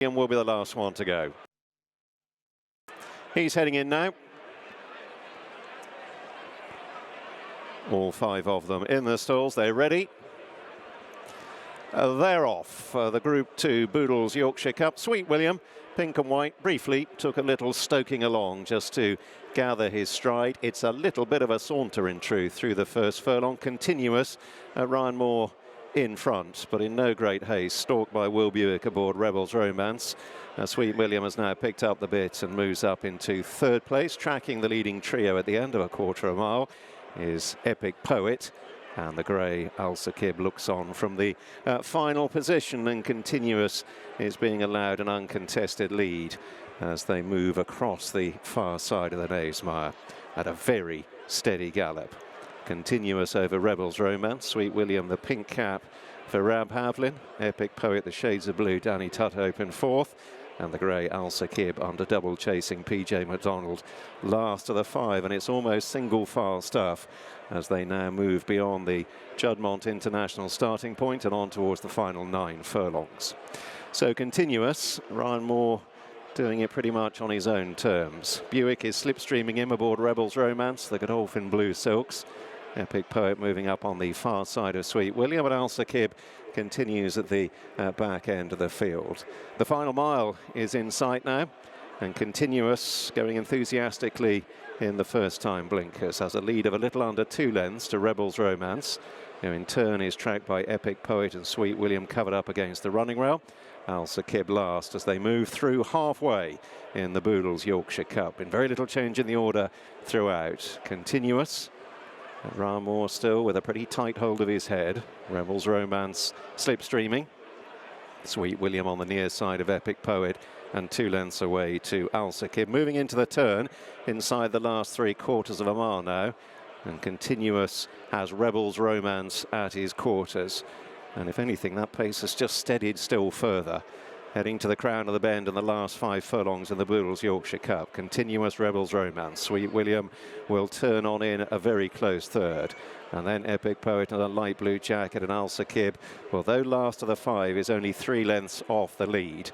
William will be the last one to go. He's heading in now. All 5 of them in the stalls. They're ready. They're off. The Group 2 Boodles Yorkshire Cup. Sweet William, pink and white, briefly took a little stoking along just to gather his stride. It's a little bit of a saunter in truth through the first furlong. Continuous. Ryan Moore in front, but in no great haste, stalked by Will Buick aboard Rebels Romance. Sweet William has now picked up the bit and moves up into 3rd place. Tracking the leading trio at the end of a quarter of a mile is Epic Poet, and the grey Al Saqib looks on from the final position, and Continuous is being allowed an uncontested lead as they move across the far side of the Knavesmire at a very steady gallop. Continuous over Rebels Romance. Sweet William, the pink cap for Rab Havlin. Epic Poet, the shades of blue, Danny Tuthope in 4th. And the grey Al Saqib under double chasing PJ McDonald last of the 5. And it's almost single file stuff as they now move beyond the Juddmonte International starting point and on towards the final 9 furlongs. So Continuous, Ryan Moore doing it pretty much on his own terms. Buick is slipstreaming him aboard Rebels Romance, the Godolphin Blue Silks. Epic Poet moving up on the far side of Sweet William, and Al Saqib continues at the back end of the field. The final mile is in sight now, and Continuous going enthusiastically in the first time blinkers, has a lead of a little under 2 lengths to Rebels Romance, who in turn is tracked by Epic Poet and Sweet William covered up against the running rail. Al Saqib last as they move through halfway in the Boodles Yorkshire Cup. Been very little change in the order throughout. Continuous. Ryan Moore still with a pretty tight hold of his head. Rebels Romance slipstreaming. Sweet William on the near side of Epic Poet and 2 lengths away to Al Saqib. Moving into the turn inside the last 3/4 of a mile now. And Continuous has Rebels Romance at his quarters. And if anything, that pace has just steadied still further. Heading to the crown of the bend in the last 5 furlongs in the Boodles Yorkshire Cup. Continuous Rebels Romance. Sweet William will turn on in a very close 3rd. And then Epic Poet in a light blue jacket and Al Saqib, although last of the 5, is only 3 lengths off the lead.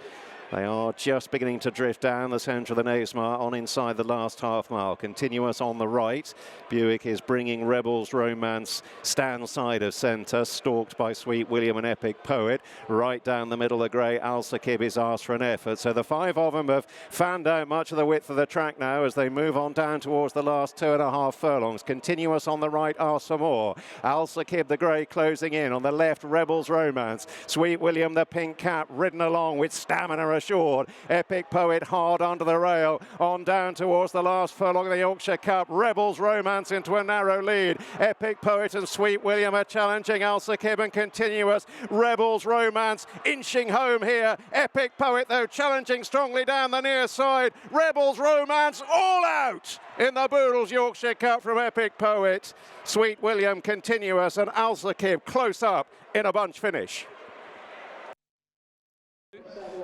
They are just beginning to drift down the centre of the Knavesmire on inside the last half mile. Continuous on the right. Buick is bringing Rebels Romance stand side of centre, stalked by Sweet William and Epic Poet. Right down the middle, the grey Al Saqib is asked for an effort. So the 5 of them have fanned out much of the width of the track now as they move on down towards the last 2.5 furlongs. Continuous on the right, asked for more. Al Saqib, the grey, closing in. On the left, Rebels Romance. Sweet William, the pink cap, ridden along with stamina assured. Epic Poet hard under the rail, on down towards the last furlong of the Yorkshire Cup. Rebels Romance into a narrow lead. Epic Poet and Sweet William are challenging Al Saqib and Continuous. Rebels Romance inching home here. Epic Poet, though, challenging strongly down the near side. Rebels Romance all out in the Boodles Yorkshire Cup from Epic Poet. Sweet William, Continuous and Al Saqib close up in a bunch finish.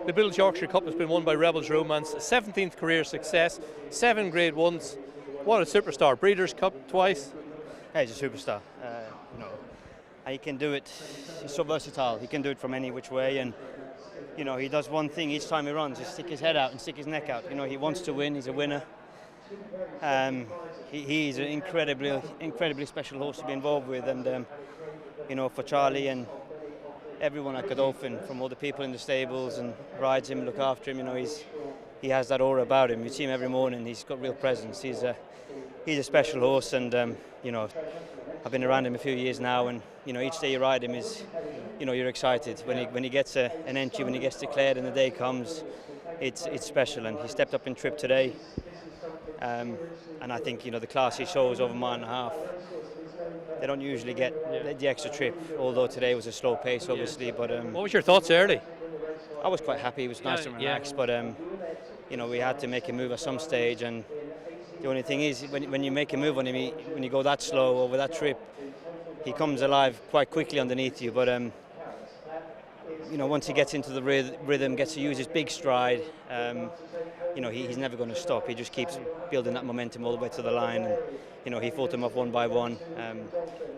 The Boodles Yorkshire Cup has been won by Rebels Romance, 17th career success, 7 Grade 1s. What a superstar. Breeders' Cup twice. Yeah, he's a superstar. And he can do it. He's so versatile. He can do it from any which way. And he does one thing each time he runs: just stick his head out and stick his neck out. He wants to win. He's a winner. He's an incredibly special horse to be involved with. And for Charlie and everyone at Godolphin, from all the people in the stables and rides him, look after him. He has that aura about him. You see him every morning. He's got real presence. He's a special horse, and I've been around him a few years now, and each day you ride him is, you're excited when he gets an entry, when he gets declared, and the day comes. It's special, and he stepped up in trip today, and I think the class he shows over a mile and a half. They don't usually get the extra trip, although today was a slow pace, obviously. But what was your thoughts early? I was quite happy. It was nice and relaxed, but we had to make a move at some stage. And the only thing is, when you make a move on him, when you go that slow over that trip, he comes alive quite quickly underneath you. But once he gets into the rhythm, gets to use his big stride, he's never going to stop. He just keeps building that momentum all the way to the line. And, he fought them off one by one.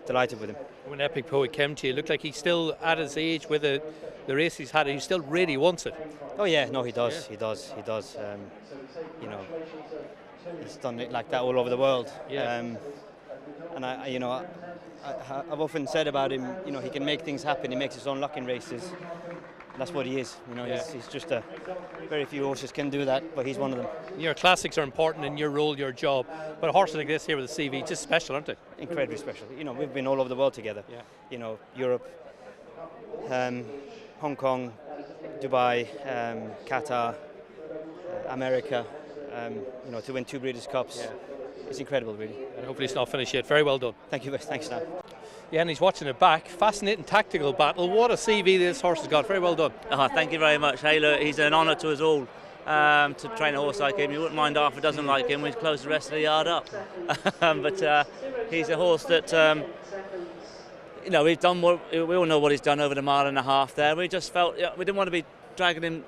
Delighted with him. When Epic Poet came to you, it looked like he's still at his age with a the race he's had, he still really wants it. Oh yeah, no, he does. He does. You know, he's done it like that all over the world. Yeah. And I've often said about him, you know, he can make things happen. He makes his own luck in races. That's what he is. You know, he's just very few horses can do that, but he's one of them. Your classics are important in your role, your job, but a horse like this here with the CV, just special, aren't they? Incredibly special. You know, we've been all over the world together. Yeah. You know, Europe, Hong Kong, Dubai, Qatar, America. You know, to win 2 Breeders' Cups, it's incredible, really. And hopefully it's not finished yet. Very well done. Thank you, thanks, Nav. Yeah, and he's watching it back. Fascinating tactical battle. What a CV this horse has got. Very well done. Oh, thank you very much. Hey, look, he's an honour to us all to train a horse like him. You wouldn't mind half a dozen like him. We'd close the rest of the yard up. But he's a horse that, you know, we've done what we all know what he's done over the mile and a half there. We just felt we didn't want to be dragging him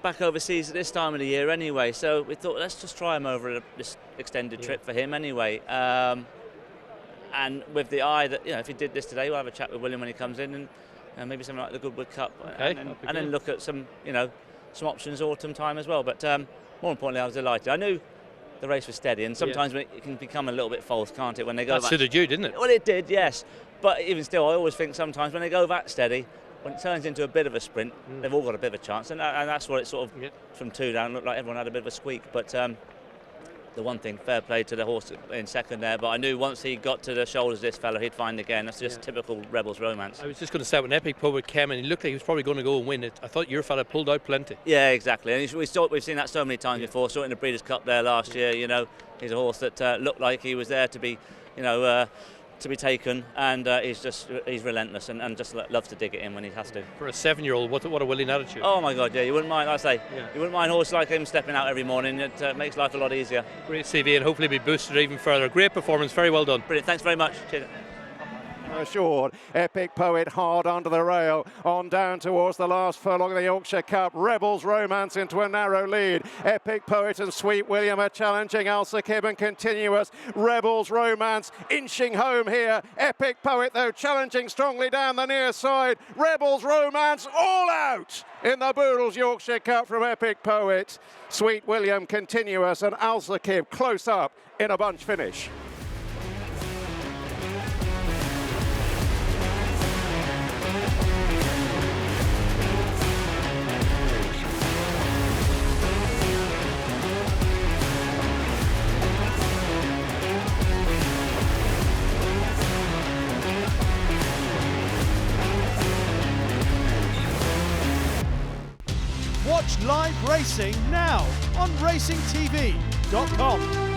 back overseas at this time of the year anyway. So we thought, let's just try him over this extended trip for him anyway. And with the eye that, you know, if he did this today, we'll have a chat with William when he comes in, and maybe something like the Goodwood Cup, Okay, and then look at some, you know, some options autumn time as well. But more importantly, I was delighted. I knew the race was steady, and sometimes it can become a little bit false, can't it, when they go That back. suited you, didn't it? Well, it did, yes. But even still, I always think sometimes when they go that steady, when it turns into a bit of a sprint, they've all got a bit of a chance, and that's what it sort of, from 2 down, looked like everyone had a bit of a squeak. But the one thing, fair play to the horse in second there, but I knew once he got to the shoulders of this fella, he'd find again. That's just typical Rebels romance. I was just going to say, when Epic Poet came and he looked like he was probably going to go and win it, I thought your fella pulled out plenty. Yeah, exactly. And we've seen that so many times before. Saw it in the Breeders' Cup there last year. You know, he's a horse that looked like he was there to be, you know, to be taken, and he's relentless and just loves to dig it in when he has to. For a 7-year-old, what a willing attitude. Oh my God, yeah, you wouldn't mind. I say, you wouldn't mind a horse like him stepping out every morning. It makes life a lot easier. Great CV, and hopefully be boosted even further. Great performance, very well done. Brilliant. Thanks very much. Cheers. Assured, Epic Poet hard under the rail, on down towards the last furlong of the Yorkshire Cup. Rebels Romance into a narrow lead. Epic Poet and Sweet William are challenging Al-Sakib and Continuous. Rebels Romance inching home here. Epic Poet, though, challenging strongly down the near side. Rebels Romance all out in the Boodles Yorkshire Cup from Epic Poet. Sweet William, Continuous, and Al-Sakib close up in a bunch finish. Watch live racing now on racingtv.com.